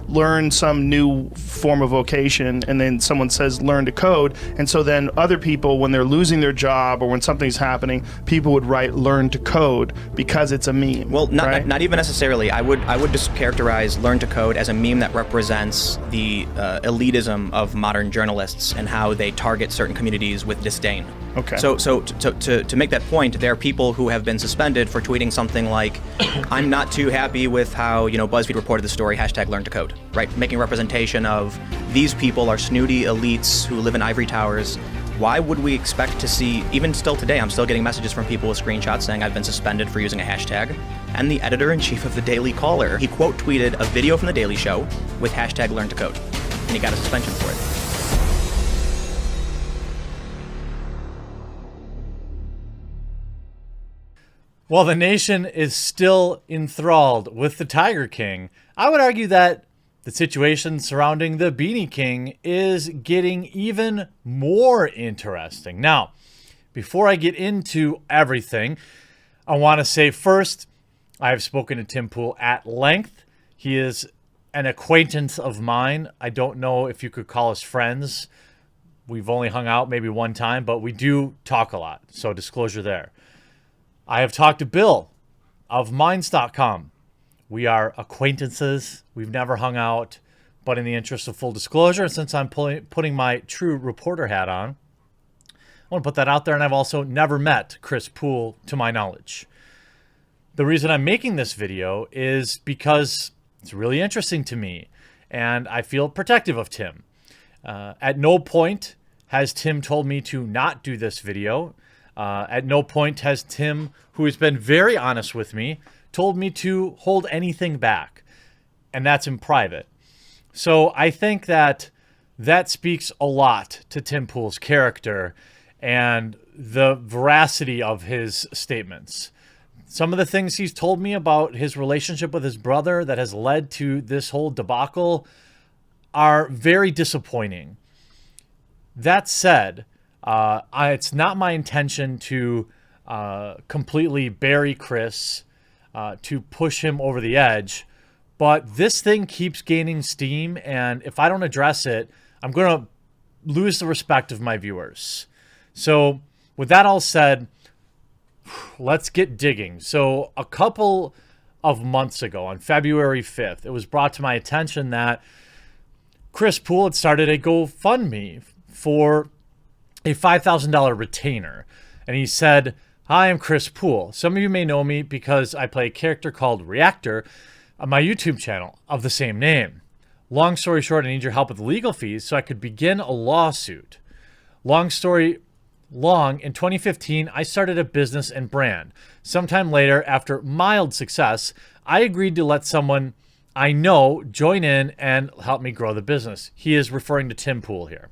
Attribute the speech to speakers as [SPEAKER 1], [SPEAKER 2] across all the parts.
[SPEAKER 1] learn some new form of vocation, and then someone says learn to code, and so then other people, when they're losing their job or when something's happening, people would write learn to code because it's a meme.
[SPEAKER 2] Well,
[SPEAKER 1] right?
[SPEAKER 2] not even necessarily. I would just characterize learn to code as a meme that represents the elitism of modern journalists and how they target certain communities with disdain.
[SPEAKER 1] Okay.
[SPEAKER 2] So to make that point, there are people who have been suspended for tweeting something like, "I'm not too happy with how BuzzFeed reported the story. #learn to code." Right, making representation of these people are snooty elites who live in ivory towers. Why would we expect to see, even still today, I'm still getting messages from people with screenshots saying I've been suspended for using a hashtag. And the editor-in-chief of the Daily Caller, he quote tweeted a video from the Daily Show with #learn to code, and he got a suspension for it.
[SPEAKER 3] While the nation is still enthralled with the Tiger King, I would argue that the situation surrounding the Beanie King is getting even more interesting. Now, before I get into everything, I want to say first, I have spoken to Tim Pool at length. He is an acquaintance of mine. I don't know if you could call us friends. We've only hung out maybe one time, but we do talk a lot. So disclosure there. I have talked to Bill of Minds.com. We are acquaintances. We've never hung out. But in the interest of full disclosure, since I'm putting my true reporter hat on, I want to put that out there. And I've also never met Chris Pool, to my knowledge. The reason I'm making this video is because it's really interesting to me. And I feel protective of Tim. At no point has Tim told me to not do this video. At no point has Tim, who has been very honest with me, told me to hold anything back. And that's in private. So I think that speaks a lot to Tim Pool's character and the veracity of his statements. Some of the things he's told me about his relationship with his brother that has led to this whole debacle are very disappointing. That said, it's not my intention to completely bury Chris, to push him over the edge, but this thing keeps gaining steam, and if I don't address it, I'm going to lose the respect of my viewers. So with that all said, let's get digging. So a couple of months ago, on February 5th, it was brought to my attention that Chris Pool had started a GoFundMe for a $5,000 retainer. And he said, "Hi, I'm Chris Pool. Some of you may know me because I play a character called Reactor on my YouTube channel of the same name. Long story short, I need your help with legal fees so I could begin a lawsuit. Long story long, in 2015, I started a business and brand. Sometime later, after mild success, I agreed to let someone I know join in and help me grow the business." He is referring to Tim Pool here.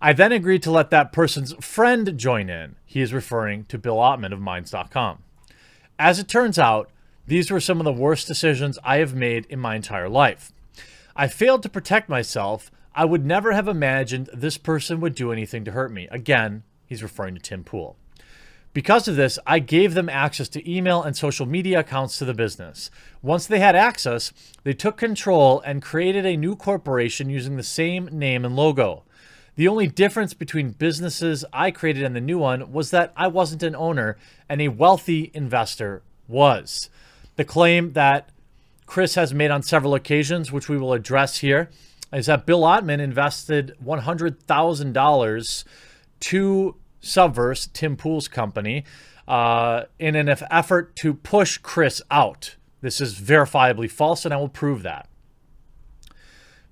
[SPEAKER 3] "I then agreed to let that person's friend join in." He is referring to Bill Ottman of Minds.com. "As it turns out, these were some of the worst decisions I have made in my entire life. I failed to protect myself. I would never have imagined this person would do anything to hurt me." Again, he's referring to Tim Pool. "Because of this, I gave them access to email and social media accounts to the business. Once they had access, they took control and created a new corporation using the same name and logo. The only difference between businesses I created and the new one was that I wasn't an owner and a wealthy investor was." The claim that Chris has made on several occasions, which we will address here, is that Bill Ottman invested $100,000 to Subverse, Tim Pool's company, in an effort to push Chris out. This is verifiably false, and I will prove that.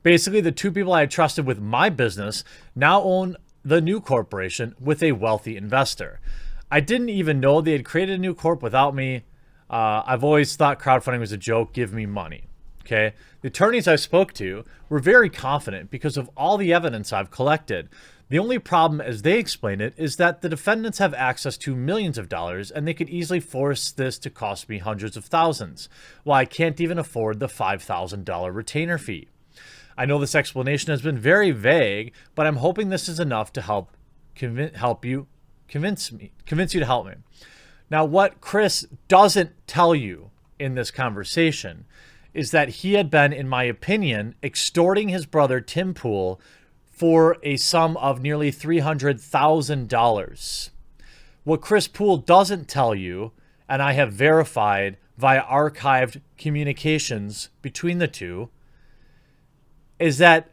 [SPEAKER 3] Basically, the two people I had trusted with my business now own the new corporation with a wealthy investor. I didn't even know they had created a new corp without me. I've always thought crowdfunding was a joke. Give me money. Okay. The attorneys I spoke to were very confident because of all the evidence I've collected. The only problem, as they explain it, is that the defendants have access to millions of dollars and they could easily force this to cost me hundreds of thousands, while I can't even afford the $5,000 retainer fee. I know this explanation has been very vague, but I'm hoping this is enough to help you convince you to help me. Now, what Chris doesn't tell you in this conversation is that he had been, in my opinion, extorting his brother Tim Pool for a sum of nearly $300,000. What Chris Pool doesn't tell you, and I have verified via archived communications between the two, is that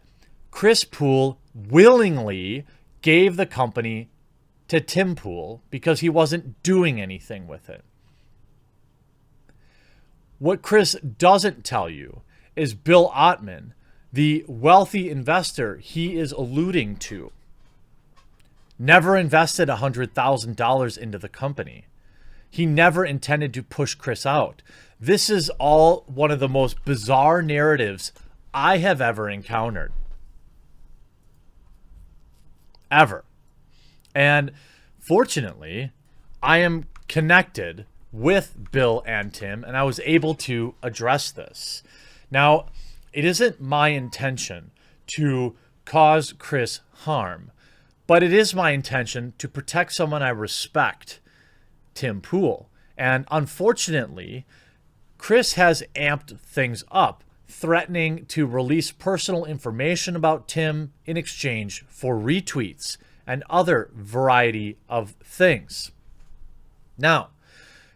[SPEAKER 3] Chris Pool willingly gave the company to Tim Pool because he wasn't doing anything with it. What Chris doesn't tell you is Bill Ottman, the wealthy investor he is alluding to, never invested $100,000 into the company. He never intended to push Chris out. This is all one of the most bizarre narratives I have ever encountered. Ever. And fortunately, I am connected with Bill and Tim, and I was able to address this. Now, it isn't my intention to cause Chris harm, but it is my intention to protect someone I respect, Tim Pool. And unfortunately, Chris has amped things up, threatening to release personal information about Tim in exchange for retweets and other variety of things. Now,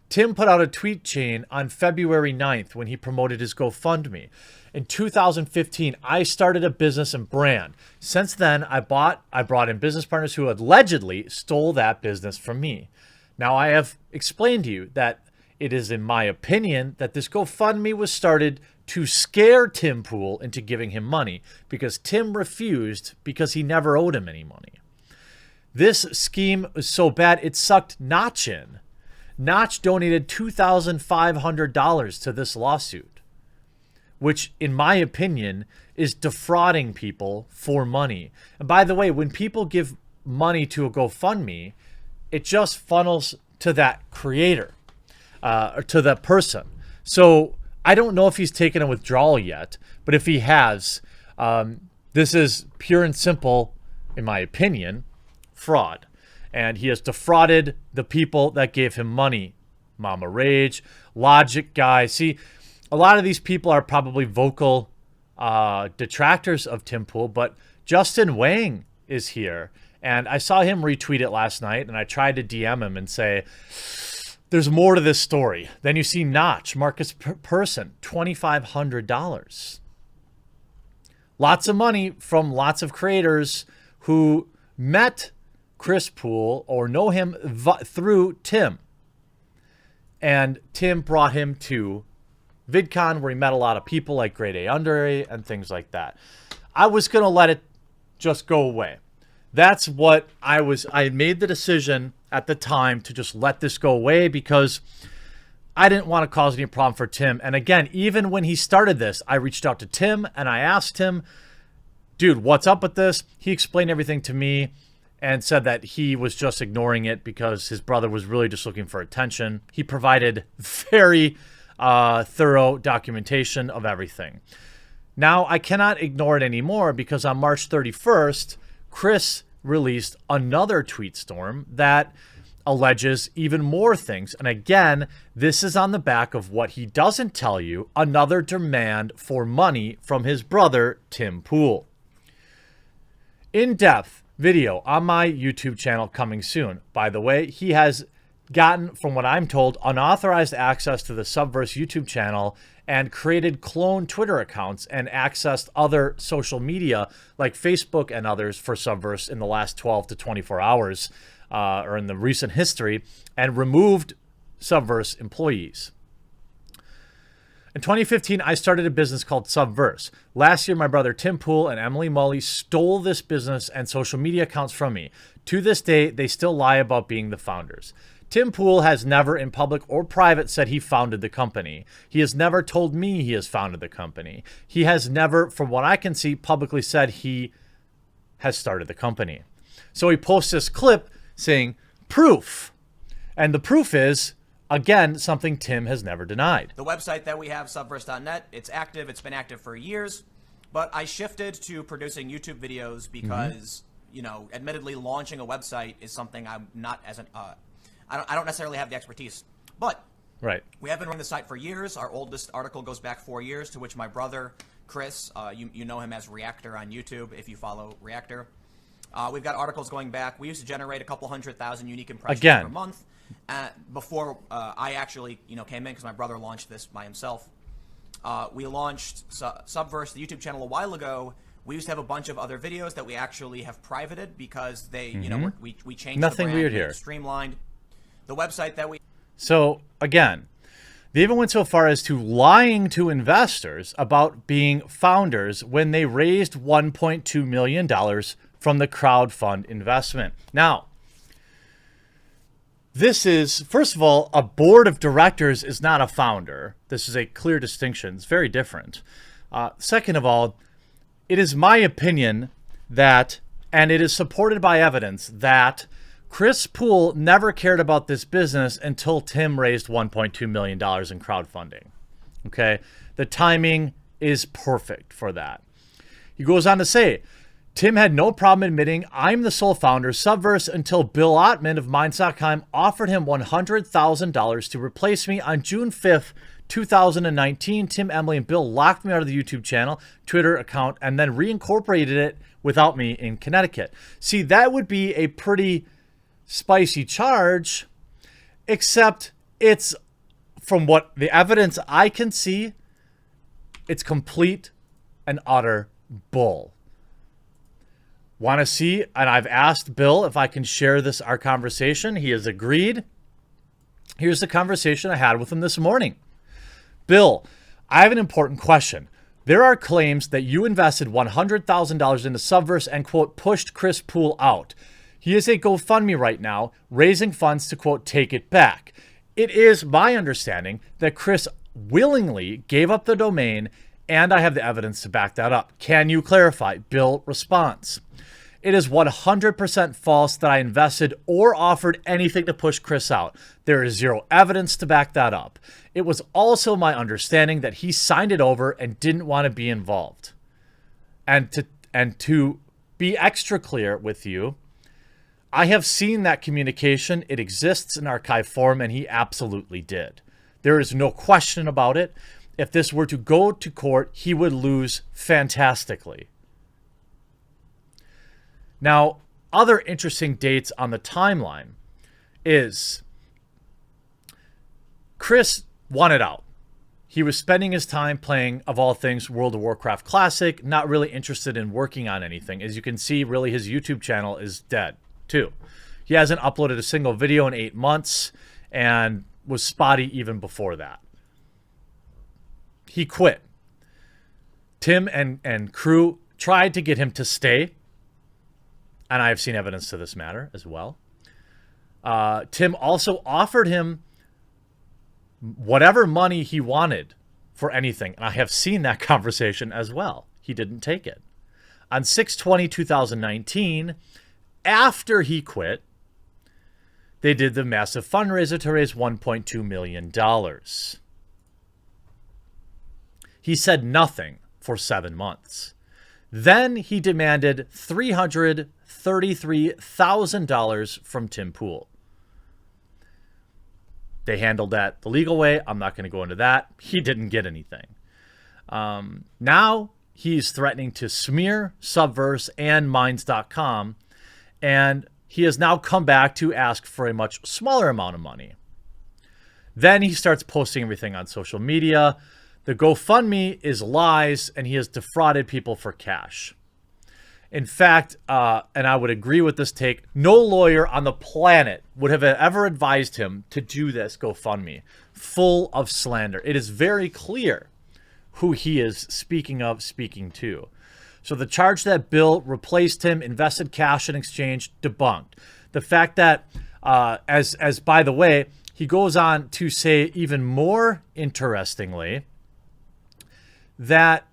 [SPEAKER 3] Tim put out a tweet chain on February 9th when he promoted his GoFundMe. In 2015, I started a business and brand. Since then, I brought in business partners who allegedly stole that business from me. Now, I have explained to you that it is in my opinion that this GoFundMe was started to scare Tim Pool into giving him money because Tim refused because he never owed him any money. This scheme was so bad it sucked Notch in. Notch donated $2,500 to this lawsuit, which in my opinion is defrauding people for money. And by the way, when people give money to a GoFundMe, it just funnels to that creator, or to that person. So I don't know if he's taken a withdrawal yet, but if he has, this is pure and simple, in my opinion, fraud. And he has defrauded the people that gave him money. Mama Rage, Logic Guy. See, a lot of these people are probably vocal detractors of Tim Pool, but Justin Wang is here. And I saw him retweet it last night, and I tried to DM him and say, there's more to this story. Then you see Notch, Marcus Persson, $2,500. Lots of money from lots of creators who met Chris Pool or know him through Tim. And Tim brought him to VidCon where he met a lot of people like Grade A Under A and things like that. I was going to let it just go away. That's what I made the decision at the time to just let this go away because I didn't want to cause any problem for Tim. And again, even when he started this, I reached out to Tim and I asked him, dude, what's up with this? He explained everything to me and said that he was just ignoring it because his brother was really just looking for attention. He provided very thorough documentation of everything. Now, I cannot ignore it anymore because on March 31st, Chris released another tweet storm that alleges even more things. And again, this is on the back of what he doesn't tell you, another demand for money from his brother, Tim Pool. In-depth video on my YouTube channel coming soon. By the way, he has gotten, from what I'm told, unauthorized access to the Subverse YouTube channel and created clone Twitter accounts and accessed other social media like Facebook and others for Subverse in the last 12 to 24 hours or in the recent history and removed Subverse employees. In 2015, I started a business called Subverse. Last year, my brother Tim Pool and Emily Mully stole this business and social media accounts from me. To this day, they still lie about being the founders. Tim Pool has never in public or private said he founded the company. He has never told me he has founded the company. He has never, from what I can see, publicly said he has started the company. So he posts this clip saying, proof. And the proof is, again, something Tim has never denied.
[SPEAKER 2] The website that we have, subverse.net, it's active. It's been active for years. But I shifted to producing YouTube videos because, you know, admittedly, launching a website is something I'm not as an... I don't necessarily have the expertise. But
[SPEAKER 3] Right.
[SPEAKER 2] We have been running the site for years. Our oldest article goes back 4 years, to which my brother, Chris, you know him as Reactor on YouTube if you follow Reactor. We've got articles going back. We used to generate a couple 100,000 unique impressions per month before I actually came in, because my brother launched this by himself. We launched Subverse, the YouTube channel, a while ago. We used to have a bunch of other videos that we actually have privated because they, we changed
[SPEAKER 3] Nothing
[SPEAKER 2] the brand,
[SPEAKER 3] weird here.
[SPEAKER 2] Streamlined the website that we.
[SPEAKER 3] So again, they even went so far as to lying to investors about being founders when they raised $1.2 million from the crowdfund investment. Now, this is, first of all, a board of directors is not a founder. This is a clear distinction. It's very different. Second of all, it is my opinion that, and it is supported by evidence, that Chris Poole never cared about this business until Tim raised $1.2 million in crowdfunding. Okay? The timing is perfect for that. He goes on to say, Tim had no problem admitting, I'm the sole founder, Subverse, until Bill Ottman of Minds.com offered him $100,000 to replace me on June 5th, 2019. Tim, Emily, and Bill locked me out of the YouTube channel, Twitter account, and then reincorporated it without me in Connecticut. See, that would be a pretty spicy charge, except it's, from what the evidence I can see, it's complete and utter bull. Want to see, and I've asked Bill if I can share our conversation. He has agreed. Here's the conversation I had with him this morning. Bill, I have an important question. There are claims that you invested $100,000 into Subverse and, quote, pushed Chris Poole out. He is a GoFundMe right now, raising funds to, quote, take it back. It is my understanding that Chris willingly gave up the domain, and I have the evidence to back that up. Can you clarify? Bill responds, it is 100% false that I invested or offered anything to push Chris out. There is zero evidence to back that up. It was also my understanding that he signed it over and didn't want to be involved. And to be extra clear with you, I have seen that communication. It exists in archive form, and he absolutely did. There is no question about it. If this were to go to court, he would lose fantastically. Now, other interesting dates on the timeline is Chris wanted out. He was spending his time playing, of all things, World of Warcraft Classic, not really interested in working on anything. As you can see, really his YouTube channel is dead, too. He hasn't uploaded a single video in 8 months and was spotty even before that. He quit. Tim and crew tried to get him to stay, and I have seen evidence to this matter as well. Tim also offered him whatever money he wanted for anything, and I have seen that conversation as well. He didn't take it. On 6/20/2019, after he quit, they did the massive fundraiser to raise $1.2 million. He said nothing for 7 months. Then he demanded $333,000 from Tim Poole. They handled that the legal way. I'm not going to go into that. He didn't get anything. Now he's threatening to smear Subverse and Minds.com, and he has now come back to ask for a much smaller amount of money. Then he starts posting everything on social media. The GoFundMe is lies, and he has defrauded people for cash. In fact, and I would agree with this take, no lawyer on the planet would have ever advised him to do this GoFundMe, full of slander. It is very clear who he is speaking to. So the charge that Bill replaced him, invested cash in exchange, debunked. The fact that, as by the way, he goes on to say even more interestingly, that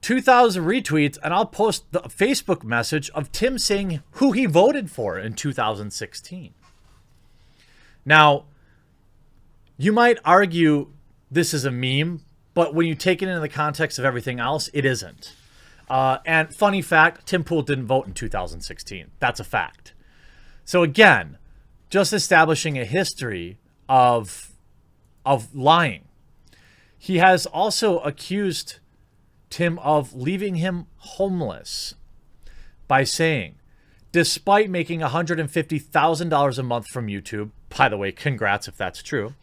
[SPEAKER 3] 2,000 retweets, and I'll post the Facebook message of Tim saying who he voted for in 2016. Now, you might argue this is a meme, but when you take it into the context of everything else, it isn't. And funny fact, Tim Poole didn't vote in 2016. That's a fact. So again, just establishing a history of of lying. He has also accused Tim of leaving him homeless by saying, despite making $150,000 a month from YouTube, by the way, congrats if that's true,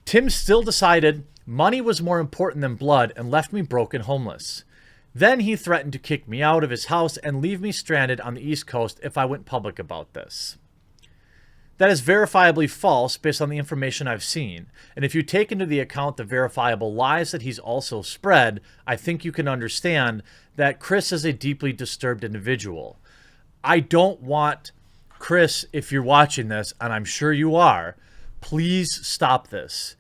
[SPEAKER 3] Tim still decided money was more important than blood and left me broke and homeless. Then he threatened to kick me out of his house and leave me stranded on the East Coast if I went public about this. That is verifiably false based on the information I've seen. And if you take into the account the verifiable lies that he's also spread, I think you can understand that Chris is a deeply disturbed individual. I don't want Chris, if you're watching this, and I'm sure you are, please stop this.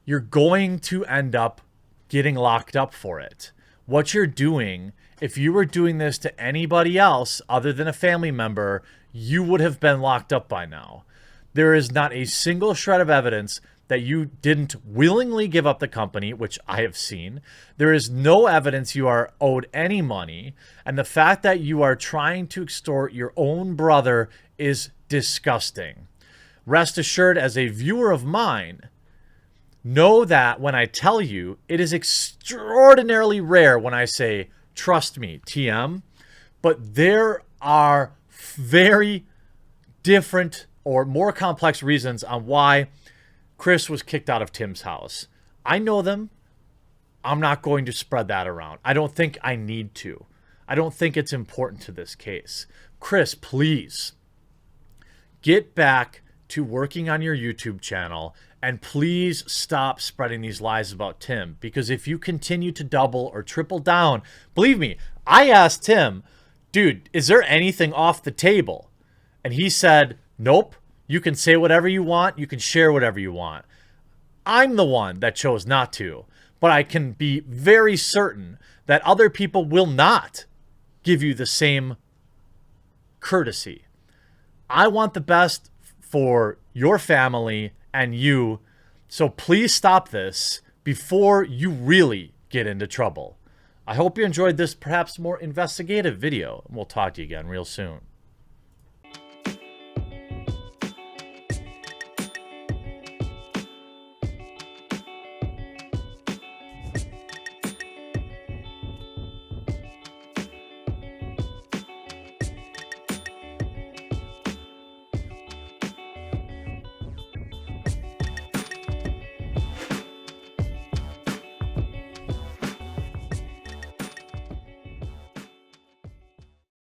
[SPEAKER 3] You're going to end up getting locked up for it. What you're doing, if you were doing this to anybody else other than a family member, you would have been locked up by now. There is not a single shred of evidence that you didn't willingly give up the company, which I have seen. There is no evidence you are owed any money. And the fact that you are trying to extort your own brother is disgusting. Rest assured, as a viewer of mine, know that when I tell you, it is extraordinarily rare when I say, trust me, TM, but there are very different or more complex reasons on why Chris was kicked out of Tim's house. I know them. I'm not going to spread that around. I don't think I need to. I don't think it's important to this case. Chris, please get back to working on your YouTube channel and please stop spreading these lies about Tim, because if you continue to double or triple down, believe me, I asked Tim, dude, is there anything off the table? And he said, nope, you can say whatever you want. You can share whatever you want. I'm the one that chose not to, but I can be very certain that other people will not give you the same courtesy. I want the best for your family and you, so please stop this before you really get into trouble. I hope you enjoyed this perhaps more investigative video, and we'll talk to you again real soon.